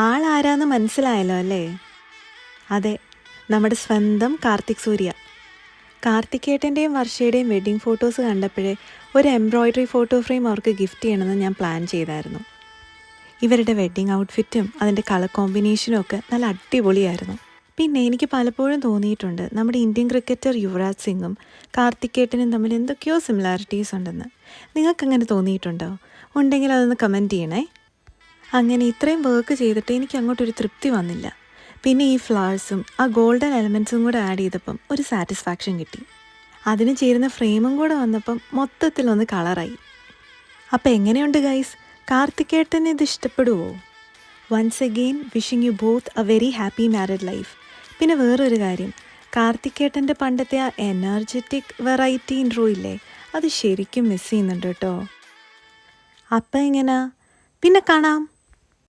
ആളാരാന്ന് മനസ്സിലായല്ലോ അല്ലേ? അതെ, നമ്മുടെ സ്വന്തം കാർത്തിക് സൂര്യ. കാർത്തികേട്ടൻ്റെയും വർഷയുടെയും വെഡ്ഡിങ് ഫോട്ടോസ് കണ്ടപ്പോഴേ ഒരു എംബ്രോയ്ഡറി ഫോട്ടോ ഫ്രെയിം അവർക്ക് ഗിഫ്റ്റ് ചെയ്യണമെന്ന് ഞാൻ പ്ലാൻ ചെയ്തായിരുന്നു. ഇവരുടെ വെഡ്ഡിങ് ഔട്ട്ഫിറ്റും അതിൻ്റെ കളർ കോമ്പിനേഷനും ഒക്കെ നല്ല അടിപൊളിയായിരുന്നു. പിന്നെ എനിക്ക് പലപ്പോഴും തോന്നിയിട്ടുണ്ട് നമ്മുടെ ഇന്ത്യൻ ക്രിക്കറ്റർ യുവരാജ് സിംഗും കാർത്തികേട്ടനും തമ്മിൽ എന്തൊക്കെയോ സിമിലാരിറ്റീസ് ഉണ്ടെന്ന്. നിങ്ങൾക്കങ്ങനെ തോന്നിയിട്ടുണ്ടോ? ഉണ്ടെങ്കിൽ അതൊന്ന് കമൻറ്റ് ചെയ്യണേ. അങ്ങനെ ഇത്രയും വർക്ക് ചെയ്തിട്ട് എനിക്ക് അങ്ങോട്ടൊരു തൃപ്തി വന്നില്ല. പിന്നെ ഈ ഫ്ലവേഴ്സും ആ ഗോൾഡൻ എലമെൻസും കൂടെ ആഡ് ചെയ്തപ്പം ഒരു സാറ്റിസ്ഫാക്ഷൻ കിട്ടി. അതിന് ചേരുന്ന ഫ്രെയിമും കൂടെ വന്നപ്പം മൊത്തത്തിലൊന്ന് കളറായി. അപ്പം എങ്ങനെയുണ്ട് ഗൈസ്? കാർത്തികേട്ടന് ഇത് ഇഷ്ടപ്പെടുവോ? Once again wishing you both a very happy married life. പിന്നെ വേറൊരു കാര്യം, കാർത്തികേട്ടൻ്റെ പണ്ടത്തെ ആ എനർജറ്റിക് വെറൈറ്റി ഇൻട്രോ ഇല്ലേ, അത് ശരിക്കും മിസ് ചെയ്യുന്നുണ്ട് കേട്ടോ. അപ്പം എങ്ങനെയാ? പിന്നെ കാണാം.